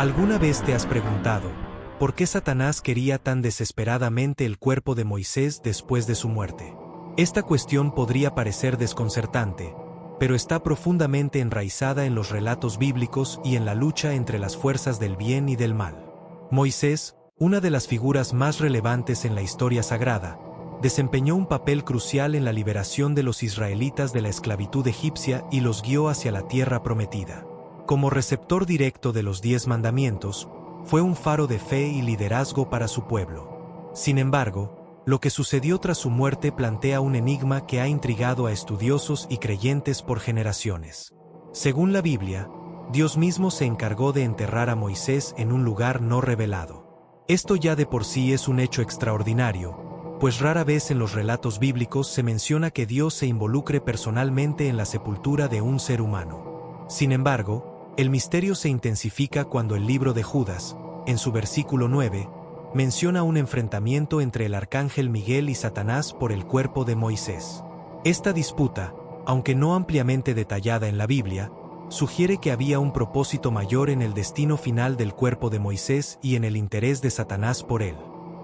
¿Alguna vez te has preguntado por qué Satanás quería tan desesperadamente el cuerpo de Moisés después de su muerte? Esta cuestión podría parecer desconcertante, pero está profundamente enraizada en los relatos bíblicos y en la lucha entre las fuerzas del bien y del mal. Moisés, una de las figuras más relevantes en la historia sagrada, desempeñó un papel crucial en la liberación de los israelitas de la esclavitud egipcia y los guió hacia la tierra prometida. Como receptor directo de los 10 mandamientos, fue un faro de fe y liderazgo para su pueblo. Sin embargo, lo que sucedió tras su muerte plantea un enigma que ha intrigado a estudiosos y creyentes por generaciones. Según la Biblia, Dios mismo se encargó de enterrar a Moisés en un lugar no revelado. Esto ya de por sí es un hecho extraordinario, pues rara vez en los relatos bíblicos se menciona que Dios se involucre personalmente en la sepultura de un ser humano. Sin embargo, el misterio se intensifica cuando el libro de Judas, en su versículo 9, menciona un enfrentamiento entre el arcángel Miguel y Satanás por el cuerpo de Moisés. Esta disputa, aunque no ampliamente detallada en la Biblia, sugiere que había un propósito mayor en el destino final del cuerpo de Moisés y en el interés de Satanás por él.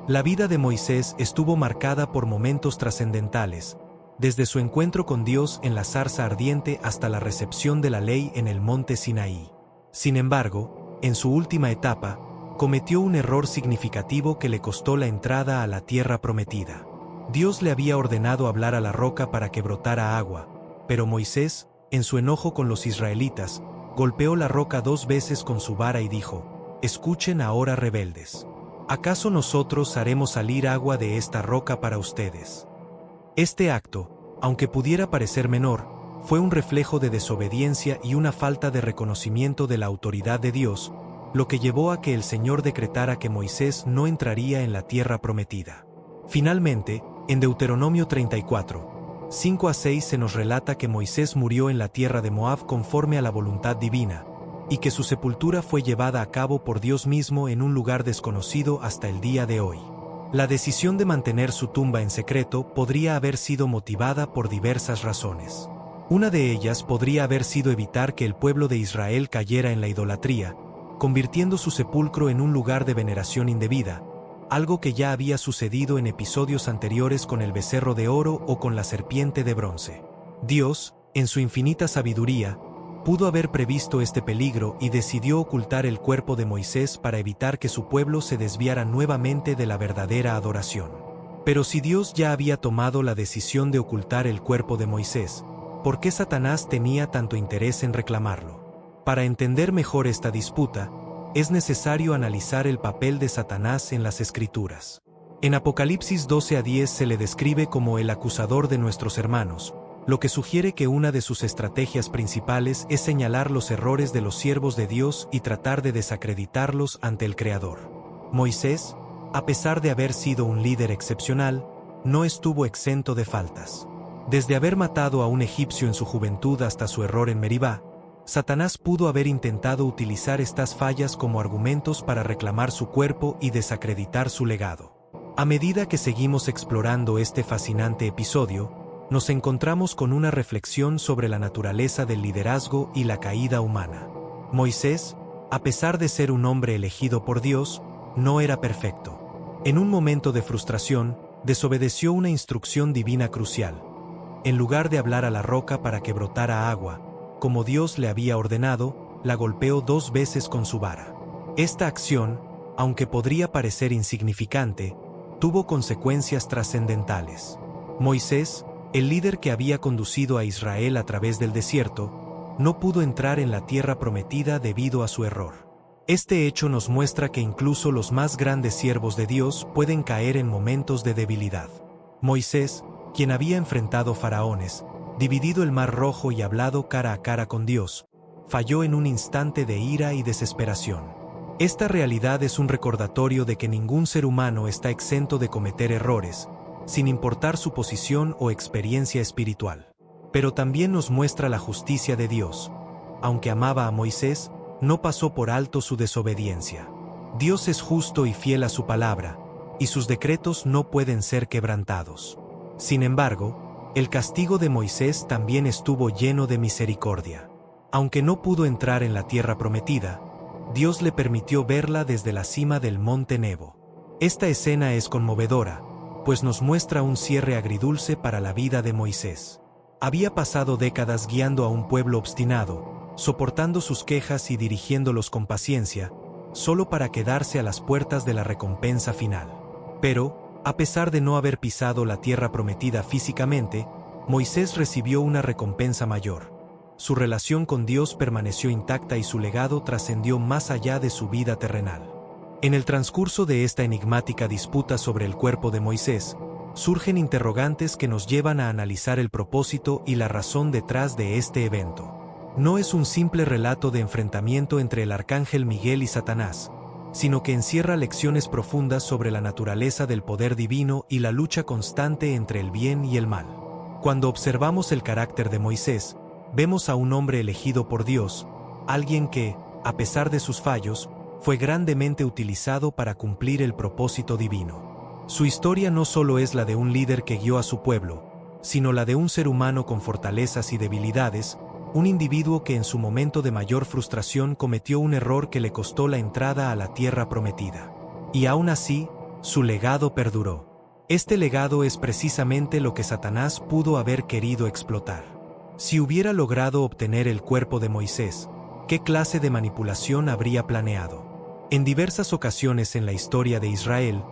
La vida de Moisés estuvo marcada por momentos trascendentales, desde su encuentro con Dios en la zarza ardiente hasta la recepción de la ley en el monte Sinaí. Sin embargo, en su última etapa, cometió un error significativo que le costó la entrada a la tierra prometida. Dios le había ordenado hablar a la roca para que brotara agua, pero Moisés, en su enojo con los israelitas, golpeó la roca 2 veces con su vara y dijo: «Escuchen ahora, rebeldes. ¿Acaso nosotros haremos salir agua de esta roca para ustedes?». Este acto, aunque pudiera parecer menor, fue un reflejo de desobediencia y una falta de reconocimiento de la autoridad de Dios, lo que llevó a que el Señor decretara que Moisés no entraría en la tierra prometida. Finalmente, en Deuteronomio 34, 5-6 se nos relata que Moisés murió en la tierra de Moab conforme a la voluntad divina, y que su sepultura fue llevada a cabo por Dios mismo en un lugar desconocido hasta el día de hoy. La decisión de mantener su tumba en secreto podría haber sido motivada por diversas razones. Una de ellas podría haber sido evitar que el pueblo de Israel cayera en la idolatría, convirtiendo su sepulcro en un lugar de veneración indebida, algo que ya había sucedido en episodios anteriores con el becerro de oro o con la serpiente de bronce. Dios, en su infinita sabiduría, pudo haber previsto este peligro y decidió ocultar el cuerpo de Moisés para evitar que su pueblo se desviara nuevamente de la verdadera adoración. Pero si Dios ya había tomado la decisión de ocultar el cuerpo de Moisés, ¿por qué Satanás tenía tanto interés en reclamarlo? Para entender mejor esta disputa, es necesario analizar el papel de Satanás en las Escrituras. En Apocalipsis 12-10 se le describe como el acusador de nuestros hermanos, lo que sugiere que una de sus estrategias principales es señalar los errores de los siervos de Dios y tratar de desacreditarlos ante el Creador. Moisés, a pesar de haber sido un líder excepcional, no estuvo exento de faltas. Desde haber matado a un egipcio en su juventud hasta su error en Meribá, Satanás pudo haber intentado utilizar estas fallas como argumentos para reclamar su cuerpo y desacreditar su legado. A medida que seguimos explorando este fascinante episodio, nos encontramos con una reflexión sobre la naturaleza del liderazgo y la caída humana. Moisés, a pesar de ser un hombre elegido por Dios, no era perfecto. En un momento de frustración, desobedeció una instrucción divina crucial. En lugar de hablar a la roca para que brotara agua, como Dios le había ordenado, la golpeó 2 veces con su vara. Esta acción, aunque podría parecer insignificante, tuvo consecuencias trascendentales. Moisés, el líder que había conducido a Israel a través del desierto, no pudo entrar en la tierra prometida debido a su error. Este hecho nos muestra que incluso los más grandes siervos de Dios pueden caer en momentos de debilidad. Moisés, quien había enfrentado faraones, dividido el Mar Rojo y hablado cara a cara con Dios, falló en un instante de ira y desesperación. Esta realidad es un recordatorio de que ningún ser humano está exento de cometer errores, sin importar su posición o experiencia espiritual. Pero también nos muestra la justicia de Dios. Aunque amaba a Moisés, no pasó por alto su desobediencia. Dios es justo y fiel a su palabra, y sus decretos no pueden ser quebrantados. Sin embargo, el castigo de Moisés también estuvo lleno de misericordia. Aunque no pudo entrar en la tierra prometida, Dios le permitió verla desde la cima del monte Nebo. Esta escena es conmovedora, pues nos muestra un cierre agridulce para la vida de Moisés. Había pasado décadas guiando a un pueblo obstinado, soportando sus quejas y dirigiéndolos con paciencia, solo para quedarse a las puertas de la recompensa final. Pero, a pesar de no haber pisado la tierra prometida físicamente, Moisés recibió una recompensa mayor. Su relación con Dios permaneció intacta y su legado trascendió más allá de su vida terrenal. En el transcurso de esta enigmática disputa sobre el cuerpo de Moisés, surgen interrogantes que nos llevan a analizar el propósito y la razón detrás de este evento. No es un simple relato de enfrentamiento entre el arcángel Miguel y Satanás, sino que encierra lecciones profundas sobre la naturaleza del poder divino y la lucha constante entre el bien y el mal. Cuando observamos el carácter de Moisés, vemos a un hombre elegido por Dios, alguien que, a pesar de sus fallos, fue grandemente utilizado para cumplir el propósito divino. Su historia no solo es la de un líder que guió a su pueblo, sino la de un ser humano con fortalezas y debilidades, un individuo que en su momento de mayor frustración cometió un error que le costó la entrada a la tierra prometida. Y aún así, su legado perduró. Este legado es precisamente lo que Satanás pudo haber querido explotar. Si hubiera logrado obtener el cuerpo de Moisés, ¿qué clase de manipulación habría planeado? En diversas ocasiones en la historia de Israel,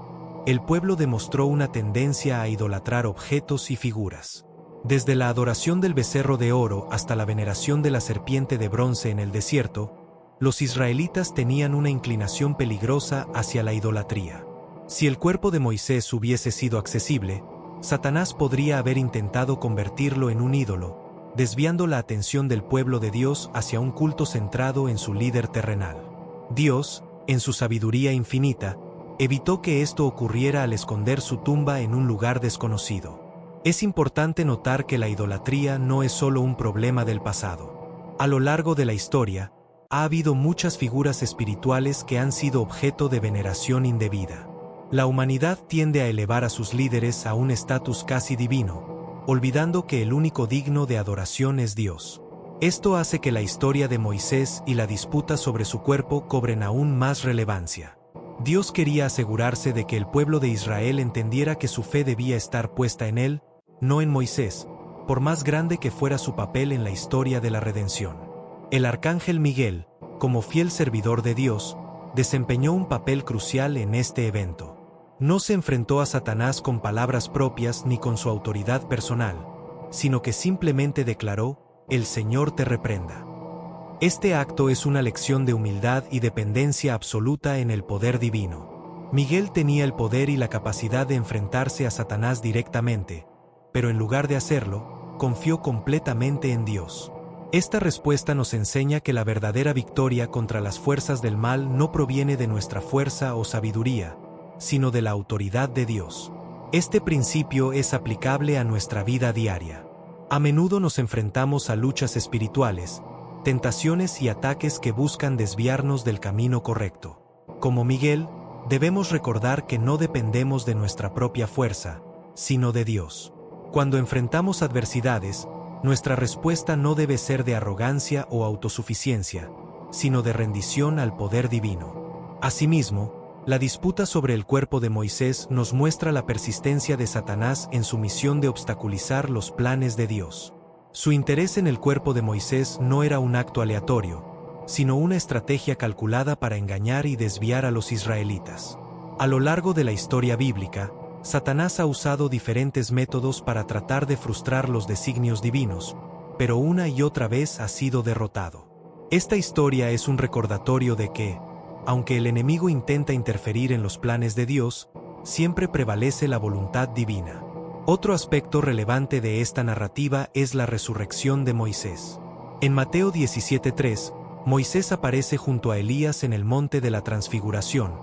el pueblo demostró una tendencia a idolatrar objetos y figuras. Desde la adoración del becerro de oro hasta la veneración de la serpiente de bronce en el desierto, los israelitas tenían una inclinación peligrosa hacia la idolatría. Si el cuerpo de Moisés hubiese sido accesible, Satanás podría haber intentado convertirlo en un ídolo, desviando la atención del pueblo de Dios hacia un culto centrado en su líder terrenal. Dios, en su sabiduría infinita, evitó que esto ocurriera al esconder su tumba en un lugar desconocido. Es importante notar que la idolatría no es solo un problema del pasado. A lo largo de la historia, ha habido muchas figuras espirituales que han sido objeto de veneración indebida. La humanidad tiende a elevar a sus líderes a un estatus casi divino, olvidando que el único digno de adoración es Dios. Esto hace que la historia de Moisés y la disputa sobre su cuerpo cobren aún más relevancia. Dios quería asegurarse de que el pueblo de Israel entendiera que su fe debía estar puesta en él, no en Moisés, por más grande que fuera su papel en la historia de la redención. El arcángel Miguel, como fiel servidor de Dios, desempeñó un papel crucial en este evento. No se enfrentó a Satanás con palabras propias ni con su autoridad personal, sino que simplemente declaró: «El Señor te reprenda». Este acto es una lección de humildad y dependencia absoluta en el poder divino. Miguel tenía el poder y la capacidad de enfrentarse a Satanás directamente, pero en lugar de hacerlo, confió completamente en Dios. Esta respuesta nos enseña que la verdadera victoria contra las fuerzas del mal no proviene de nuestra fuerza o sabiduría, sino de la autoridad de Dios. Este principio es aplicable a nuestra vida diaria. A menudo nos enfrentamos a luchas espirituales, tentaciones y ataques que buscan desviarnos del camino correcto. Como Miguel, debemos recordar que no dependemos de nuestra propia fuerza, sino de Dios. Cuando enfrentamos adversidades, nuestra respuesta no debe ser de arrogancia o autosuficiencia, sino de rendición al poder divino. Asimismo, la disputa sobre el cuerpo de Moisés nos muestra la persistencia de Satanás en su misión de obstaculizar los planes de Dios. Su interés en el cuerpo de Moisés no era un acto aleatorio, sino una estrategia calculada para engañar y desviar a los israelitas. A lo largo de la historia bíblica, Satanás ha usado diferentes métodos para tratar de frustrar los designios divinos, pero una y otra vez ha sido derrotado. Esta historia es un recordatorio de que, aunque el enemigo intenta interferir en los planes de Dios, siempre prevalece la voluntad divina. Otro aspecto relevante de esta narrativa es la resurrección de Moisés. En Mateo 17:3, Moisés aparece junto a Elías en el monte de la Transfiguración,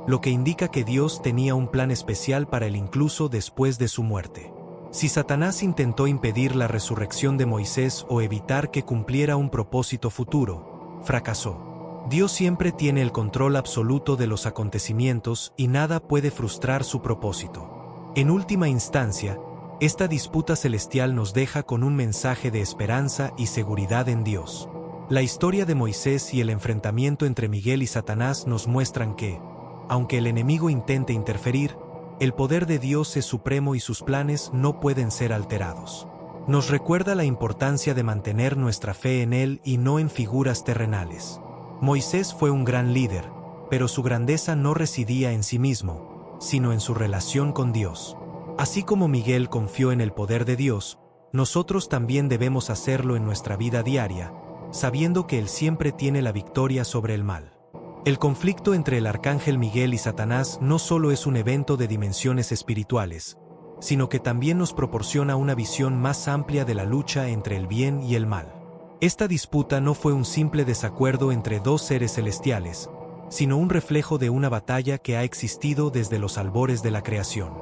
lo que indica que Dios tenía un plan especial para él incluso después de su muerte. Si Satanás intentó impedir la resurrección de Moisés o evitar que cumpliera un propósito futuro, fracasó. Dios siempre tiene el control absoluto de los acontecimientos y nada puede frustrar su propósito. En última instancia, esta disputa celestial nos deja con un mensaje de esperanza y seguridad en Dios. La historia de Moisés y el enfrentamiento entre Miguel y Satanás nos muestran que, aunque el enemigo intente interferir, el poder de Dios es supremo y sus planes no pueden ser alterados. Nos recuerda la importancia de mantener nuestra fe en Él y no en figuras terrenales. Moisés fue un gran líder, pero su grandeza no residía en sí mismo, sino en su relación con Dios. Así como Miguel confió en el poder de Dios, nosotros también debemos hacerlo en nuestra vida diaria, sabiendo que Él siempre tiene la victoria sobre el mal. El conflicto entre el arcángel Miguel y Satanás no solo es un evento de dimensiones espirituales, sino que también nos proporciona una visión más amplia de la lucha entre el bien y el mal. Esta disputa no fue un simple desacuerdo entre dos seres celestiales, sino un reflejo de una batalla que ha existido desde los albores de la creación.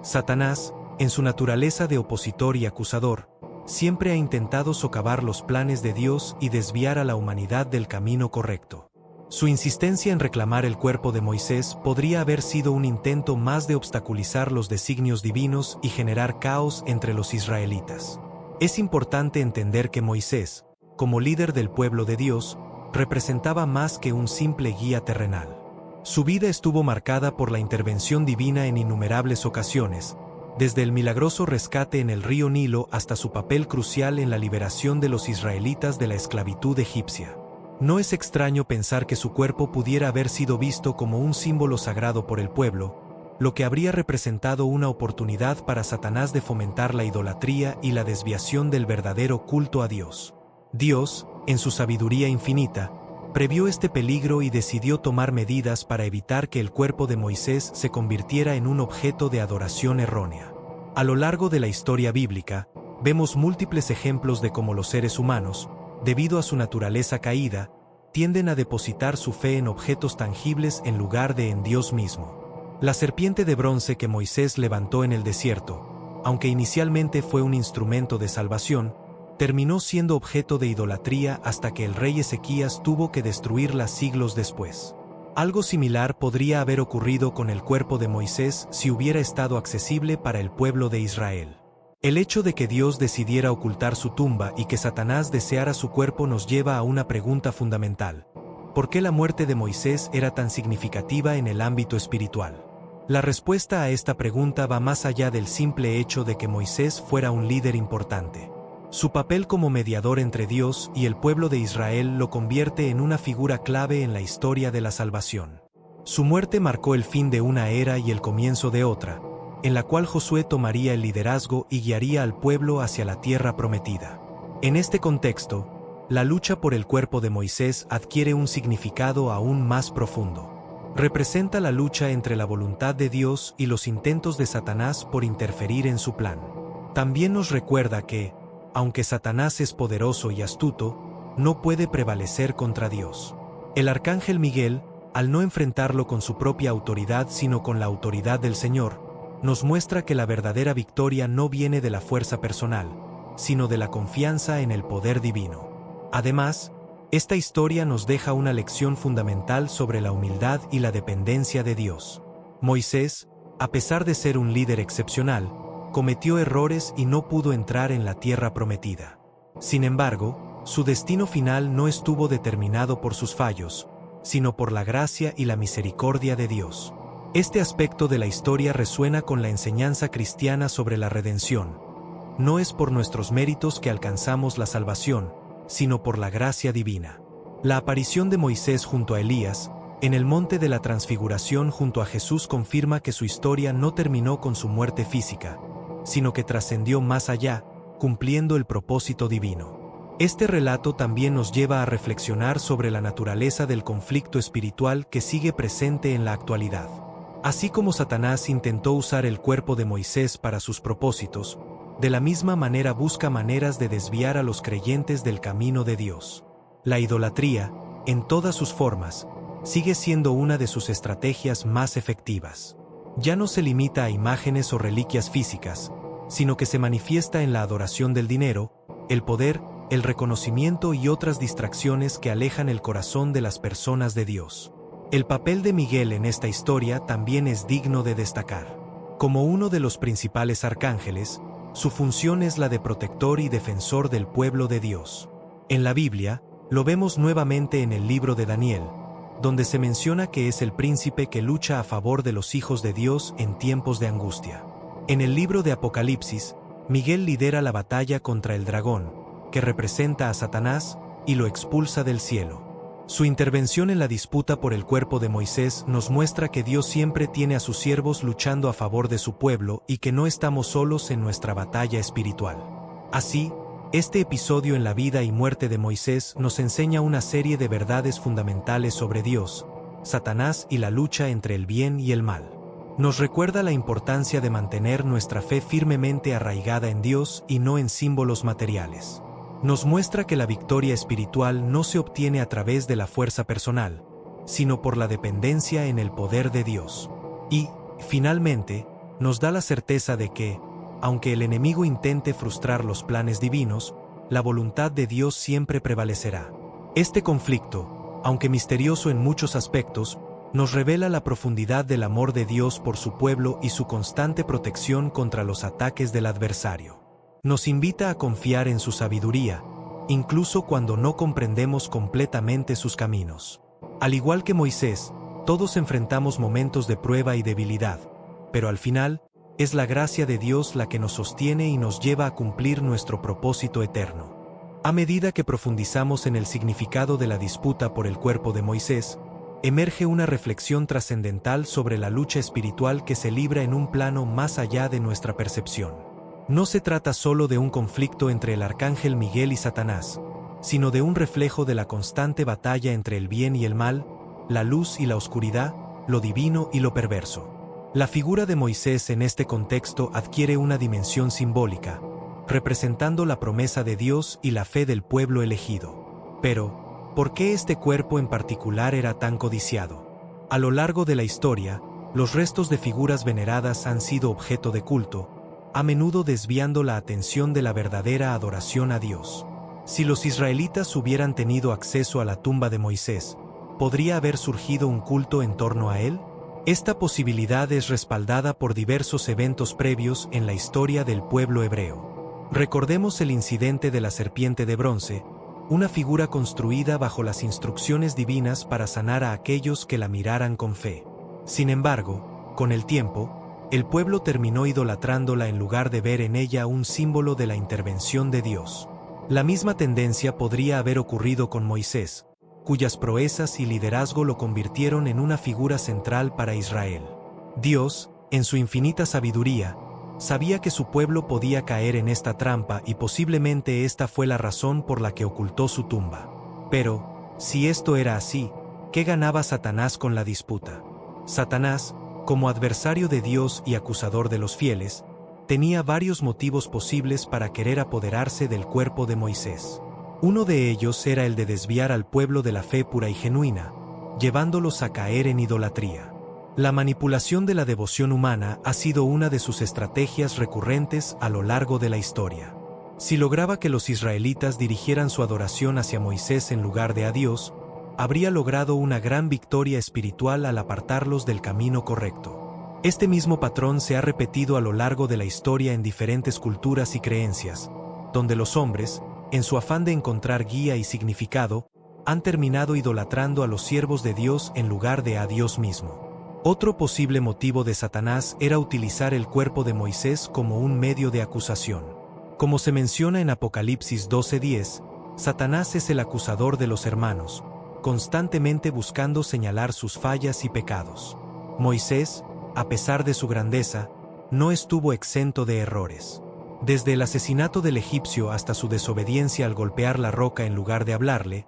Satanás, en su naturaleza de opositor y acusador, siempre ha intentado socavar los planes de Dios y desviar a la humanidad del camino correcto. Su insistencia en reclamar el cuerpo de Moisés podría haber sido un intento más de obstaculizar los designios divinos y generar caos entre los israelitas. Es importante entender que Moisés, como líder del pueblo de Dios, representaba más que un simple guía terrenal. Su vida estuvo marcada por la intervención divina en innumerables ocasiones, desde el milagroso rescate en el río Nilo hasta su papel crucial en la liberación de los israelitas de la esclavitud egipcia. No es extraño pensar que su cuerpo pudiera haber sido visto como un símbolo sagrado por el pueblo, lo que habría representado una oportunidad para Satanás de fomentar la idolatría y la desviación del verdadero culto a Dios. Dios, en su sabiduría infinita, previó este peligro y decidió tomar medidas para evitar que el cuerpo de Moisés se convirtiera en un objeto de adoración errónea. A lo largo de la historia bíblica, vemos múltiples ejemplos de cómo los seres humanos, debido a su naturaleza caída, tienden a depositar su fe en objetos tangibles en lugar de en Dios mismo. La serpiente de bronce que Moisés levantó en el desierto, aunque inicialmente fue un instrumento de salvación, terminó siendo objeto de idolatría hasta que el rey Ezequías tuvo que destruirla siglos después. Algo similar podría haber ocurrido con el cuerpo de Moisés si hubiera estado accesible para el pueblo de Israel. El hecho de que Dios decidiera ocultar su tumba y que Satanás deseara su cuerpo nos lleva a una pregunta fundamental. ¿Por qué la muerte de Moisés era tan significativa en el ámbito espiritual? La respuesta a esta pregunta va más allá del simple hecho de que Moisés fuera un líder importante. Su papel como mediador entre Dios y el pueblo de Israel lo convierte en una figura clave en la historia de la salvación. Su muerte marcó el fin de una era y el comienzo de otra, en la cual Josué tomaría el liderazgo y guiaría al pueblo hacia la tierra prometida. En este contexto, la lucha por el cuerpo de Moisés adquiere un significado aún más profundo. Representa la lucha entre la voluntad de Dios y los intentos de Satanás por interferir en su plan. También nos recuerda que, aunque Satanás es poderoso y astuto, no puede prevalecer contra Dios. El arcángel Miguel, al no enfrentarlo con su propia autoridad sino con la autoridad del Señor, nos muestra que la verdadera victoria no viene de la fuerza personal, sino de la confianza en el poder divino. Además, esta historia nos deja una lección fundamental sobre la humildad y la dependencia de Dios. Moisés, a pesar de ser un líder excepcional, cometió errores y no pudo entrar en la tierra prometida. Sin embargo, su destino final no estuvo determinado por sus fallos, sino por la gracia y la misericordia de Dios. Este aspecto de la historia resuena con la enseñanza cristiana sobre la redención. No es por nuestros méritos que alcanzamos la salvación, sino por la gracia divina. La aparición de Moisés junto a Elías, en el monte de la Transfiguración junto a Jesús confirma que su historia no terminó con su muerte física, sino que trascendió más allá, cumpliendo el propósito divino. Este relato también nos lleva a reflexionar sobre la naturaleza del conflicto espiritual que sigue presente en la actualidad. Así como Satanás intentó usar el cuerpo de Moisés para sus propósitos, de la misma manera busca maneras de desviar a los creyentes del camino de Dios. La idolatría, en todas sus formas, sigue siendo una de sus estrategias más efectivas. Ya no se limita a imágenes o reliquias físicas, sino que se manifiesta en la adoración del dinero, el poder, el reconocimiento y otras distracciones que alejan el corazón de las personas de Dios. El papel de Miguel en esta historia también es digno de destacar. Como uno de los principales arcángeles, su función es la de protector y defensor del pueblo de Dios. En la Biblia, Lo vemos nuevamente en el libro de Daniel, donde se menciona que es el príncipe que lucha a favor de los hijos de Dios en tiempos de angustia. En el libro de Apocalipsis, Miguel lidera la batalla contra el dragón, que representa a Satanás, y lo expulsa del cielo. Su intervención en la disputa por el cuerpo de Moisés nos muestra que Dios siempre tiene a sus siervos luchando a favor de su pueblo y que no estamos solos en nuestra batalla espiritual. Así, este episodio en la vida y muerte de Moisés nos enseña una serie de verdades fundamentales sobre Dios, Satanás y la lucha entre el bien y el mal. Nos recuerda la importancia de mantener nuestra fe firmemente arraigada en Dios y no en símbolos materiales. Nos muestra que la victoria espiritual no se obtiene a través de la fuerza personal, sino por la dependencia en el poder de Dios. Y, finalmente, nos da la certeza de que, aunque el enemigo intente frustrar los planes divinos, la voluntad de Dios siempre prevalecerá. Este conflicto, aunque misterioso en muchos aspectos, nos revela la profundidad del amor de Dios por su pueblo y su constante protección contra los ataques del adversario. Nos invita a confiar en su sabiduría, incluso cuando no comprendemos completamente sus caminos. Al igual que Moisés, todos enfrentamos momentos de prueba y debilidad, pero al final, es la gracia de Dios la que nos sostiene y nos lleva a cumplir nuestro propósito eterno. A medida que profundizamos en el significado de la disputa por el cuerpo de Moisés, emerge una reflexión trascendental sobre la lucha espiritual que se libra en un plano más allá de nuestra percepción. No se trata solo de un conflicto entre el arcángel Miguel y Satanás, sino de un reflejo de la constante batalla entre el bien y el mal, la luz y la oscuridad, lo divino y lo perverso. La figura de Moisés en este contexto adquiere una dimensión simbólica, representando la promesa de Dios y la fe del pueblo elegido. Pero, ¿por qué este cuerpo en particular era tan codiciado? A lo largo de la historia, los restos de figuras veneradas han sido objeto de culto, a menudo desviando la atención de la verdadera adoración a Dios. Si los israelitas hubieran tenido acceso a la tumba de Moisés, ¿podría haber surgido un culto en torno a él? Esta posibilidad es respaldada por diversos eventos previos en la historia del pueblo hebreo. Recordemos el incidente de la serpiente de bronce, una figura construida bajo las instrucciones divinas para sanar a aquellos que la miraran con fe. Sin embargo, con el tiempo, el pueblo terminó idolatrándola en lugar de ver en ella un símbolo de la intervención de Dios. La misma tendencia podría haber ocurrido con Moisés, cuyas proezas y liderazgo lo convirtieron en una figura central para Israel. Dios, en su infinita sabiduría, sabía que su pueblo podía caer en esta trampa y posiblemente esta fue la razón por la que ocultó su tumba. Pero, si esto era así, ¿qué ganaba Satanás con la disputa? Satanás, como adversario de Dios y acusador de los fieles, tenía varios motivos posibles para querer apoderarse del cuerpo de Moisés. Uno de ellos era el de desviar al pueblo de la fe pura y genuina, llevándolos a caer en idolatría. La manipulación de la devoción humana ha sido una de sus estrategias recurrentes a lo largo de la historia. Si lograba que los israelitas dirigieran su adoración hacia Moisés en lugar de a Dios, habría logrado una gran victoria espiritual al apartarlos del camino correcto. Este mismo patrón se ha repetido a lo largo de la historia en diferentes culturas y creencias, donde los hombres, en su afán de encontrar guía y significado, han terminado idolatrando a los siervos de Dios en lugar de a Dios mismo. Otro posible motivo de Satanás era utilizar el cuerpo de Moisés como un medio de acusación. Como se menciona en Apocalipsis 12:10, Satanás es el acusador de los hermanos, constantemente buscando señalar sus fallas y pecados. Moisés, a pesar de su grandeza, no estuvo exento de errores. Desde el asesinato del egipcio hasta su desobediencia al golpear la roca en lugar de hablarle,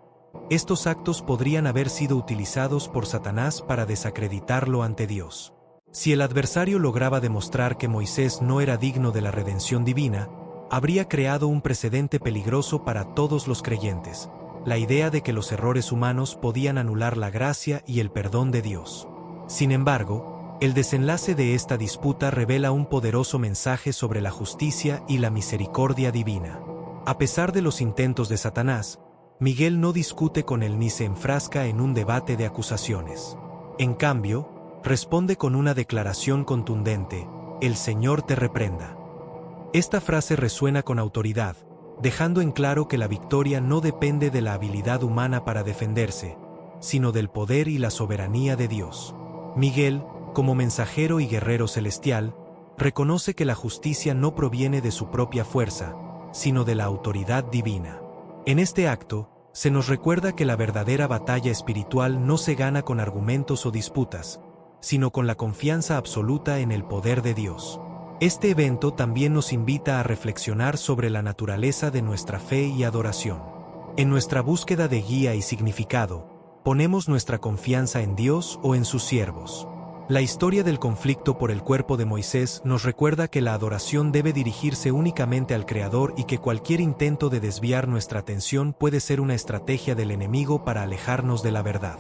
estos actos podrían haber sido utilizados por Satanás para desacreditarlo ante Dios. Si el adversario lograba demostrar que Moisés no era digno de la redención divina, habría creado un precedente peligroso para todos los creyentes, la idea de que los errores humanos podían anular la gracia y el perdón de Dios. Sin embargo, el desenlace de esta disputa revela un poderoso mensaje sobre la justicia y la misericordia divina. A pesar de los intentos de Satanás, Miguel no discute con él ni se enfrasca en un debate de acusaciones. En cambio, responde con una declaración contundente: «El Señor te reprenda». Esta frase resuena con autoridad, dejando en claro que la victoria no depende de la habilidad humana para defenderse, sino del poder y la soberanía de Dios. Miguel, como mensajero y guerrero celestial, reconoce que la justicia no proviene de su propia fuerza, sino de la autoridad divina. En este acto, se nos recuerda que la verdadera batalla espiritual no se gana con argumentos o disputas, sino con la confianza absoluta en el poder de Dios. Este evento también nos invita a reflexionar sobre la naturaleza de nuestra fe y adoración. En nuestra búsqueda de guía y significado, ¿ponemos nuestra confianza en Dios o en sus siervos? La historia del conflicto por el cuerpo de Moisés nos recuerda que la adoración debe dirigirse únicamente al Creador y que cualquier intento de desviar nuestra atención puede ser una estrategia del enemigo para alejarnos de la verdad.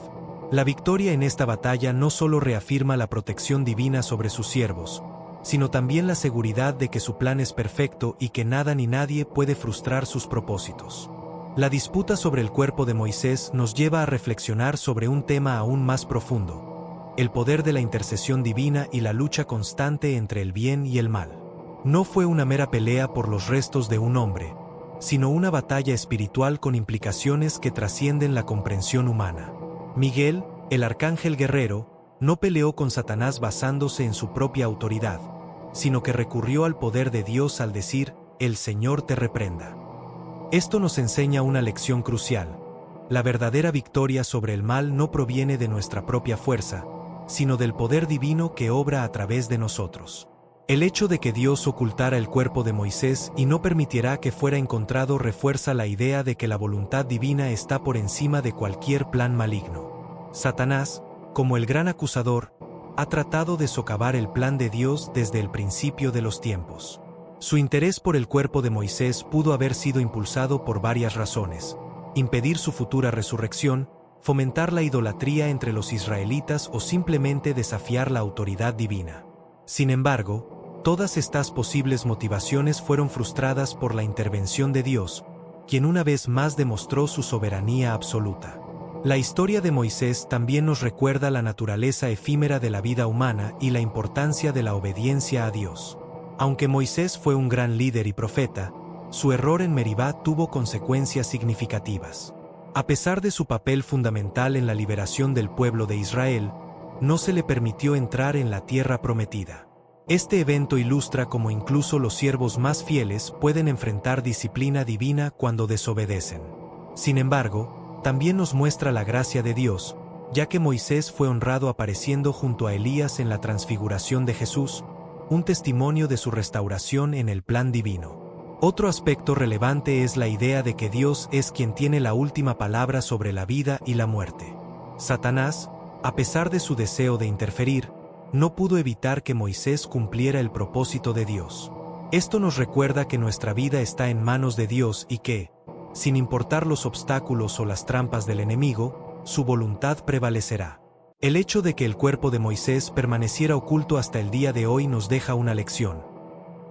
La victoria en esta batalla no solo reafirma la protección divina sobre sus siervos, sino también la seguridad de que su plan es perfecto y que nada ni nadie puede frustrar sus propósitos. La disputa sobre el cuerpo de Moisés nos lleva a reflexionar sobre un tema aún más profundo: el poder de la intercesión divina y la lucha constante entre el bien y el mal. No fue una mera pelea por los restos de un hombre, sino una batalla espiritual con implicaciones que trascienden la comprensión humana. Miguel, el arcángel guerrero, no peleó con Satanás basándose en su propia autoridad, sino que recurrió al poder de Dios al decir: «El Señor te reprenda». Esto nos enseña una lección crucial. La verdadera victoria sobre el mal no proviene de nuestra propia fuerza, sino del poder divino que obra a través de nosotros. El hecho de que Dios ocultara el cuerpo de Moisés y no permitirá que fuera encontrado refuerza la idea de que la voluntad divina está por encima de cualquier plan maligno. Satanás, como el gran acusador, ha tratado de socavar el plan de Dios desde el principio de los tiempos. Su interés por el cuerpo de Moisés pudo haber sido impulsado por varias razones: impedir su futura resurrección, fomentar la idolatría entre los israelitas o simplemente desafiar la autoridad divina. Sin embargo, todas estas posibles motivaciones fueron frustradas por la intervención de Dios, quien una vez más demostró su soberanía absoluta. La historia de Moisés también nos recuerda la naturaleza efímera de la vida humana y la importancia de la obediencia a Dios. Aunque Moisés fue un gran líder y profeta, su error en Meribá tuvo consecuencias significativas. A pesar de su papel fundamental en la liberación del pueblo de Israel, no se le permitió entrar en la tierra prometida. Este evento ilustra cómo incluso los siervos más fieles pueden enfrentar disciplina divina cuando desobedecen. Sin embargo, también nos muestra la gracia de Dios, ya que Moisés fue honrado apareciendo junto a Elías en la transfiguración de Jesús, un testimonio de su restauración en el plan divino. Otro aspecto relevante es la idea de que Dios es quien tiene la última palabra sobre la vida y la muerte. Satanás, a pesar de su deseo de interferir, no pudo evitar que Moisés cumpliera el propósito de Dios. Esto nos recuerda que nuestra vida está en manos de Dios y que, sin importar los obstáculos o las trampas del enemigo, su voluntad prevalecerá. El hecho de que el cuerpo de Moisés permaneciera oculto hasta el día de hoy nos deja una lección.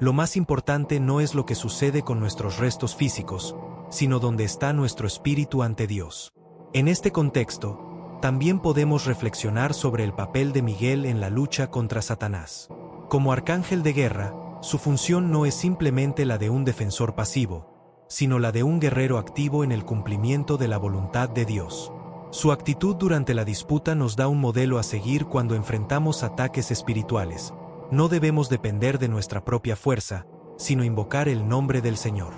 Lo más importante no es lo que sucede con nuestros restos físicos, sino dónde está nuestro espíritu ante Dios. En este contexto, también podemos reflexionar sobre el papel de Miguel en la lucha contra Satanás. Como arcángel de guerra, su función no es simplemente la de un defensor pasivo, sino la de un guerrero activo en el cumplimiento de la voluntad de Dios. Su actitud durante la disputa nos da un modelo a seguir cuando enfrentamos ataques espirituales. No debemos depender de nuestra propia fuerza, sino invocar el nombre del Señor.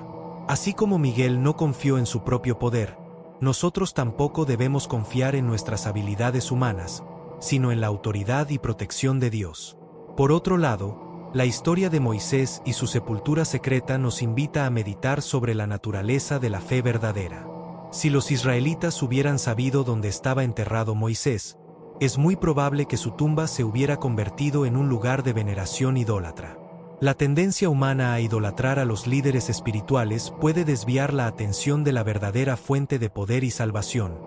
Así como Miguel no confió en su propio poder, nosotros tampoco debemos confiar en nuestras habilidades humanas, sino en la autoridad y protección de Dios. Por otro lado, la historia de Moisés y su sepultura secreta nos invita a meditar sobre la naturaleza de la fe verdadera. Si los israelitas hubieran sabido dónde estaba enterrado Moisés, es muy probable que su tumba se hubiera convertido en un lugar de veneración idólatra. La tendencia humana a idolatrar a los líderes espirituales puede desviar la atención de la verdadera fuente de poder y salvación,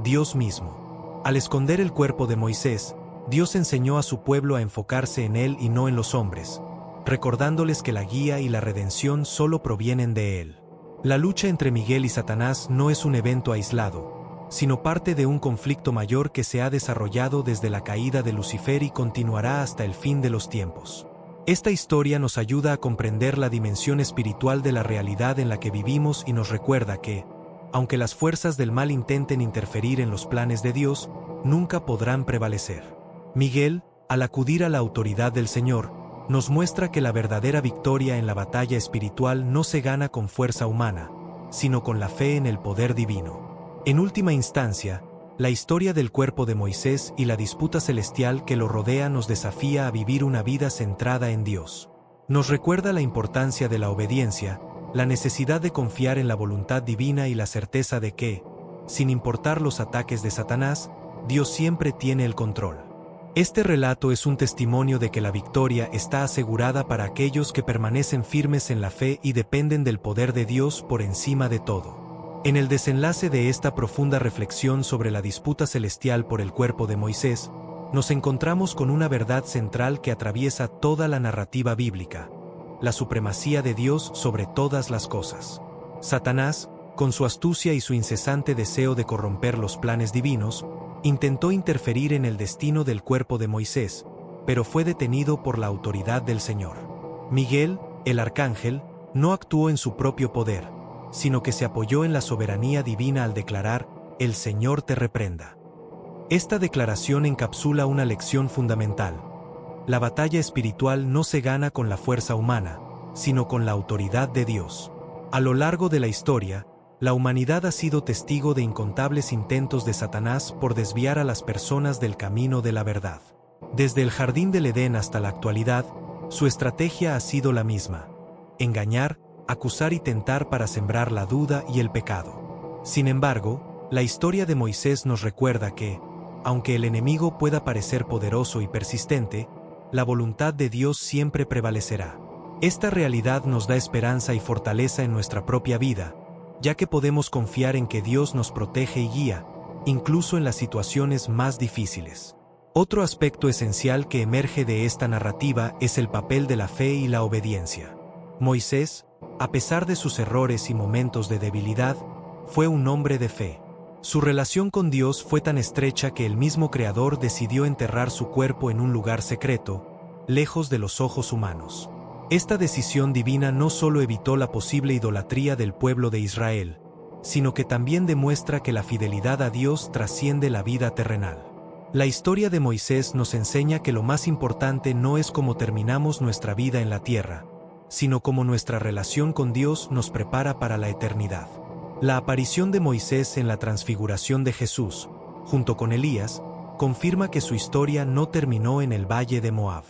Dios mismo. Al esconder el cuerpo de Moisés, Dios enseñó a su pueblo a enfocarse en él y no en los hombres, recordándoles que la guía y la redención solo provienen de él. La lucha entre Miguel y Satanás no es un evento aislado, sino parte de un conflicto mayor que se ha desarrollado desde la caída de Lucifer y continuará hasta el fin de los tiempos. Esta historia nos ayuda a comprender la dimensión espiritual de la realidad en la que vivimos y nos recuerda que, aunque las fuerzas del mal intenten interferir en los planes de Dios, nunca podrán prevalecer. Miguel, al acudir a la autoridad del Señor, nos muestra que la verdadera victoria en la batalla espiritual no se gana con fuerza humana, sino con la fe en el poder divino. En última instancia, la historia del cuerpo de Moisés y la disputa celestial que lo rodea nos desafía a vivir una vida centrada en Dios. Nos recuerda la importancia de la obediencia, la necesidad de confiar en la voluntad divina y la certeza de que, sin importar los ataques de Satanás, Dios siempre tiene el control. Este relato es un testimonio de que la victoria está asegurada para aquellos que permanecen firmes en la fe y dependen del poder de Dios por encima de todo. En el desenlace de esta profunda reflexión sobre la disputa celestial por el cuerpo de Moisés, nos encontramos con una verdad central que atraviesa toda la narrativa bíblica: la supremacía de Dios sobre todas las cosas. Satanás, con su astucia y su incesante deseo de corromper los planes divinos, intentó interferir en el destino del cuerpo de Moisés, pero fue detenido por la autoridad del Señor. Miguel, el arcángel, no actuó en su propio poder, sino que se apoyó en la soberanía divina al declarar: «El Señor te reprenda». Esta declaración encapsula una lección fundamental. La batalla espiritual no se gana con la fuerza humana, sino con la autoridad de Dios. A lo largo de la historia, la humanidad ha sido testigo de incontables intentos de Satanás por desviar a las personas del camino de la verdad. Desde el jardín del Edén hasta la actualidad, su estrategia ha sido la misma: engañar, acusar y tentar para sembrar la duda y el pecado. Sin embargo, la historia de Moisés nos recuerda que, aunque el enemigo pueda parecer poderoso y persistente, la voluntad de Dios siempre prevalecerá. Esta realidad nos da esperanza y fortaleza en nuestra propia vida, ya que podemos confiar en que Dios nos protege y guía, incluso en las situaciones más difíciles. Otro aspecto esencial que emerge de esta narrativa es el papel de la fe y la obediencia. Moisés, a pesar de sus errores y momentos de debilidad, fue un hombre de fe. Su relación con Dios fue tan estrecha que el mismo Creador decidió enterrar su cuerpo en un lugar secreto, lejos de los ojos humanos. Esta decisión divina no solo evitó la posible idolatría del pueblo de Israel, sino que también demuestra que la fidelidad a Dios trasciende la vida terrenal. La historia de Moisés nos enseña que lo más importante no es cómo terminamos nuestra vida en la tierra, sino cómo nuestra relación con Dios nos prepara para la eternidad. La aparición de Moisés en la transfiguración de Jesús, junto con Elías, confirma que su historia no terminó en el valle de Moab.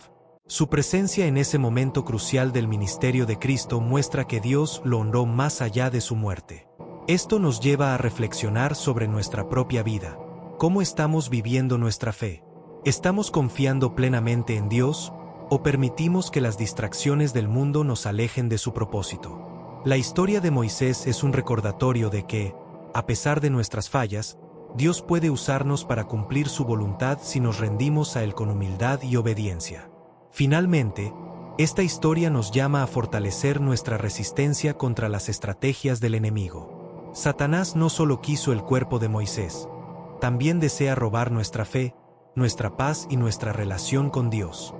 Su presencia en ese momento crucial del ministerio de Cristo muestra que Dios lo honró más allá de su muerte. Esto nos lleva a reflexionar sobre nuestra propia vida. ¿Cómo estamos viviendo nuestra fe? ¿Estamos confiando plenamente en Dios, o permitimos que las distracciones del mundo nos alejen de su propósito? La historia de Moisés es un recordatorio de que, a pesar de nuestras fallas, Dios puede usarnos para cumplir su voluntad si nos rendimos a Él con humildad y obediencia. Finalmente, esta historia nos llama a fortalecer nuestra resistencia contra las estrategias del enemigo. Satanás no solo quiso el cuerpo de Moisés, también desea robar nuestra fe, nuestra paz y nuestra relación con Dios.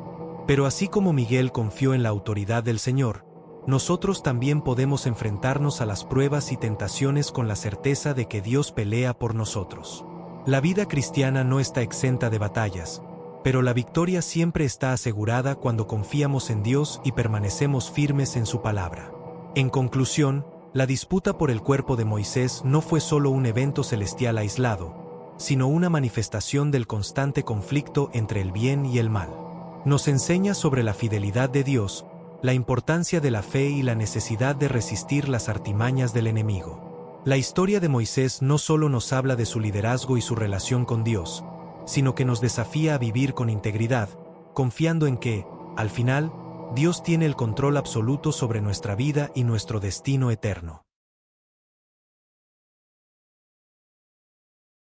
Pero así como Miguel confió en la autoridad del Señor, nosotros también podemos enfrentarnos a las pruebas y tentaciones con la certeza de que Dios pelea por nosotros. La vida cristiana no está exenta de batallas, pero la victoria siempre está asegurada cuando confiamos en Dios y permanecemos firmes en su palabra. En conclusión, la disputa por el cuerpo de Moisés no fue solo un evento celestial aislado, sino una manifestación del constante conflicto entre el bien y el mal. Nos enseña sobre la fidelidad de Dios, la importancia de la fe y la necesidad de resistir las artimañas del enemigo. La historia de Moisés no solo nos habla de su liderazgo y su relación con Dios, sino que nos desafía a vivir con integridad, confiando en que, al final, Dios tiene el control absoluto sobre nuestra vida y nuestro destino eterno.